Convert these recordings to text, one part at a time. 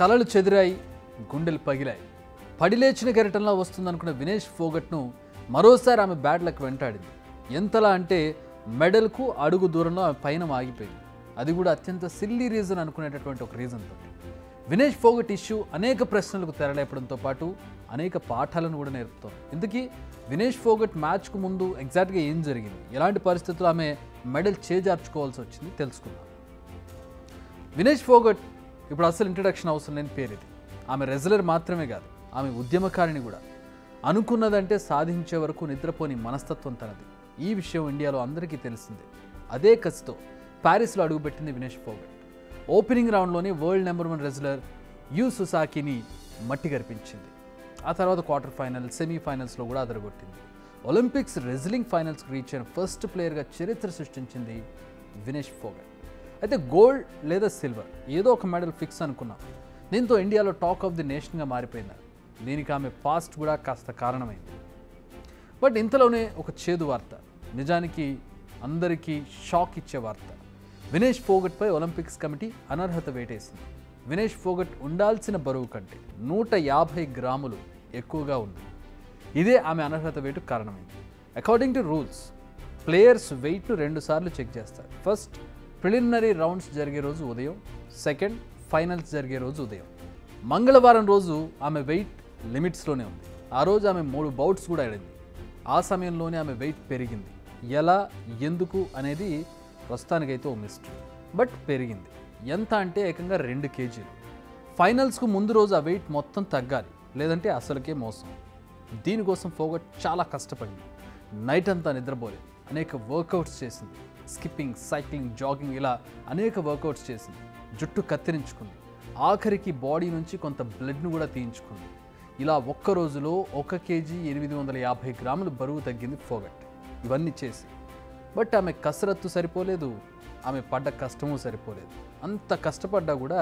కలలు చెదిరాయి, గుండెలు పగిలాయి. పడిలేచిన కెరటంలో వస్తుందనుకున్న వినేష్ ఫోగట్ను మరోసారి ఆమె బ్యాడ్ లక్ వెంటాడింది. ఎంతలా అంటే మెడల్కు అడుగు దూరంలో ఆమె పైన ఆగిపోయింది. అది కూడా అత్యంత సిల్లీ రీజన్ అనుకునేటటువంటి ఒక రీజన్ తోటి. వినేష్ ఫోగట్ ఇష్యూ అనేక ప్రశ్నలకు తెరలేపడంతో పాటు అనేక పాఠాలను కూడా నేర్పుతోంది. ఇందుకీ వినేష్ ఫోగట్ మ్యాచ్కు ముందు ఎగ్జాక్ట్గా ఏం జరిగింది, ఎలాంటి పరిస్థితుల్లో ఆమె మెడల్ చేజార్చుకోవాల్సి వచ్చింది తెలుసుకుందాం. వినేష్ ఫోగట్ ఇప్పుడు అసలు ఇంట్రడక్షన్ అవసరం లేని పేరు ఇది. ఆమె రెజ్లర్ మాత్రమే కాదు, ఆమె ఉద్యమకారిణి కూడా. అనుకున్నదంటే సాధించే వరకు నిద్రపోని మనస్తత్వం తనది. ఈ విషయం ఇండియాలో అందరికీ తెలిసిందే. అదే కసితో ప్యారిస్లో అడుగుపెట్టింది వినేష్ ఫోగట్. ఓపెనింగ్ రౌండ్లోనే వరల్డ్ నెంబర్ 1 రెజ్లర్ యూ సుసాకిని మట్టి గర్పించింది. ఆ తర్వాత క్వార్టర్ ఫైనల్, సెమీఫైనల్స్లో కూడా అదరగొట్టింది. ఒలింపిక్స్ రెజ్లింగ్ ఫైనల్స్కి రీచ్ అయిన ఫస్ట్ ప్లేయర్గా చరిత్ర సృష్టించింది వినేష్ ఫోగట్. అయితే గోల్డ్ లేదా సిల్వర్ ఏదో ఒక మెడల్ ఫిక్స్ అనుకున్నాం. దీంతో ఇండియాలో టాక్ ఆఫ్ ది నేషన్గా మారిపోయింది. దీనికి ఆమె పాస్ట్ కూడా కాస్త కారణమైంది. బట్ ఇంతలోనే ఒక చేదు వార్త, నిజానికి అందరికీ షాక్ ఇచ్చే వార్త. వినేష్ ఫోగట్పై ఒలింపిక్స్ కమిటీ అనర్హత వేటేసింది. వినేష్ ఫోగట్ ఉండాల్సిన బరువు కంటే 150 గ్రాములు ఎక్కువగా ఉంది. ఇదే ఆమె అనర్హత వేటుకు కారణమైంది. అకార్డింగ్ టు రూల్స్, ప్లేయర్స్ వెయిట్ను 2 సార్లు చెక్ చేస్తారు. ఫస్ట్ ప్రిలిమినరీ రౌండ్స్ జరిగే రోజు ఉదయం, సెకండ్ ఫైనల్స్ జరిగే రోజు ఉదయం. మంగళవారం రోజు ఆమె వెయిట్ లిమిట్స్లోనే ఉంది. ఆ రోజు ఆమె 3 బౌట్స్ కూడా ఆడింది. ఆ సమయంలోనే ఆమె వెయిట్ పెరిగింది. ఎలా, ఎందుకు అనేది ప్రస్తుతానికైతే ఓ మిస్టరీ. బట్ పెరిగింది. ఎంత అంటే ఏకంగా 2 కేజీలు. ఫైనల్స్కు ముందు రోజు ఆ వెయిట్ మొత్తం తగ్గాలి, లేదంటే అసలుకే మోసం. దీనికోసం ఫోగట్ చాలా కష్టపడింది. నైట్ అంతా నిద్రపోలేదు. అనేక వర్కౌట్స్ చేసింది. స్కిప్పింగ్, సైక్లింగ్, జాగింగ్ ఇలా అనేక వర్కౌట్స్ చేసింది. జుట్టు కత్తిరించుకుంది. ఆఖరికి బాడీ నుంచి కొంత బ్లడ్ను కూడా తీయించుకుంది. ఇలా ఒక్క రోజులో 1 కేజీ 850 గ్రాములు బరువు తగ్గింది ఫోగట్. ఇవన్నీ చేసి బట్ ఆమె కసరత్తు సరిపోలేదు, ఆమె పడ్డ కష్టము సరిపోలేదు. అంత కష్టపడ్డా కూడా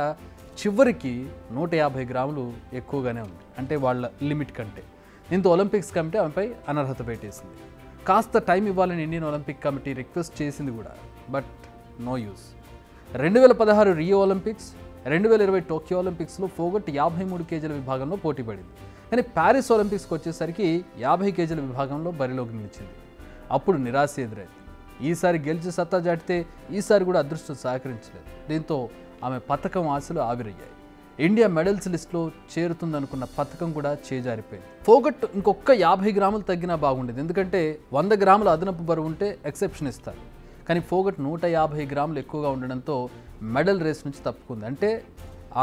చివరికి 150 గ్రాములు ఎక్కువగానే ఉంది, అంటే వాళ్ళ లిమిట్ కంటే. దీంతో ఒలింపిక్స్ కమిటీ ఆమెపై అనర్హత పెట్టేసింది. కాస్త టైం ఇవ్వాలని ఇండియన్ ఒలింపిక్ కమిటీ రిక్వెస్ట్ చేసింది కూడా, but no use. 2016 Rio Olympics, 2020 Tokyo ఒలింపిక్స్లో ఫోగట్ 53 కేజీల విభాగంలో పోటీ పడింది. కానీ ప్యారిస్ ఒలింపిక్స్కి వచ్చేసరికి 50 కేజీల విభాగంలో బరిలోకి నిలిచింది. అప్పుడు నిరాశ ఎదురైంది. ఈసారి గెలిచి సత్తా చాటితే ఈసారి కూడా అదృష్టం సహకరించలేదు. దీంతో ఆమె పథకం ఆశలు ఆవిరయ్యాయి. ఇండియా మెడల్స్ లిస్టులో చేరుతుందనుకున్న పథకం కూడా చేజారిపోయింది. ఫోగట్ ఇంకొక 50 గ్రాములు తగ్గినా బాగుండేది, ఎందుకంటే 100 గ్రాముల అదనపు బరువు ఉంటే ఎక్సెప్షన్ ఇస్తారు. కానీ ఫోగట్ 150 గ్రాములు ఎక్కువగా ఉండడంతో మెడల్ రేస్ నుంచి తప్పుకుంది. అంటే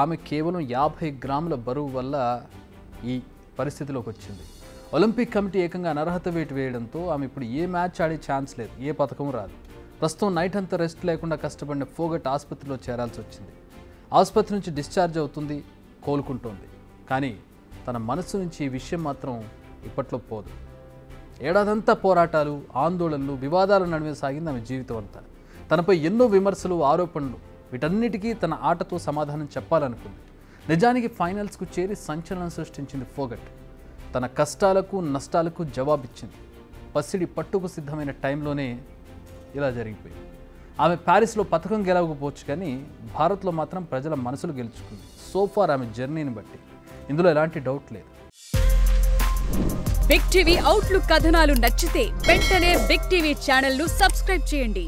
ఆమె కేవలం 50 గ్రాముల బరువు వల్ల ఈ పరిస్థితిలోకి వచ్చింది. ఒలింపిక్ కమిటీ ఏకంగా అనర్హత వేటు వేయడంతో ఆమె ఇప్పుడు ఏ మ్యాచ్ ఆడే ఛాన్స్ లేదు, ఏ పథకం రాదు. ప్రస్తుతం నైట్ అంతా రెస్ట్ లేకుండా కష్టపడిన ఫోగట్ ఆసుపత్రిలో చేరాల్సి వచ్చింది. ఆసుపత్రి నుంచి డిశ్చార్జ్ అవుతుంది, కోలుకుంటోంది. కానీ తన మనసు నుంచి ఈ విషయం మాత్రం ఇప్పట్లో పోదు. ఏడాదంతా పోరాటాలు, ఆందోళనలు, వివాదాల నడుమ సాగింది ఆమె జీవితం అంతా. తనపై ఎన్నో విమర్శలు, ఆరోపణలు, వీటన్నిటికీ తన ఆటతో సమాధానం చెప్పాలనుకుంది. నిజానికి ఫైనల్స్కు చేరి సంచలనం సృష్టించింది ఫోగట్. తన కష్టాలకు, నష్టాలకు జవాబిచ్చింది. పసిడి పట్టుకు సిద్ధమైన టైంలోనే ఇలా జరిగిపోయింది. ఆమె ప్యారిస్లో పథకం గెలవకపోవచ్చు, కానీ భారత్లో మాత్రం ప్రజల మనసులు గెలుచుకుంది. సోఫార్ ఆమె జర్నీని బట్టి ఇందులో ఎలాంటి డౌట్ లేదు. బిగ్ టీవీ అవుట్లుక్ కథనాలు నచ్చితే వెంటనే బిగ్ టీవీ ఛానల్ ను సబ్స్క్రైబ్ చేయండి.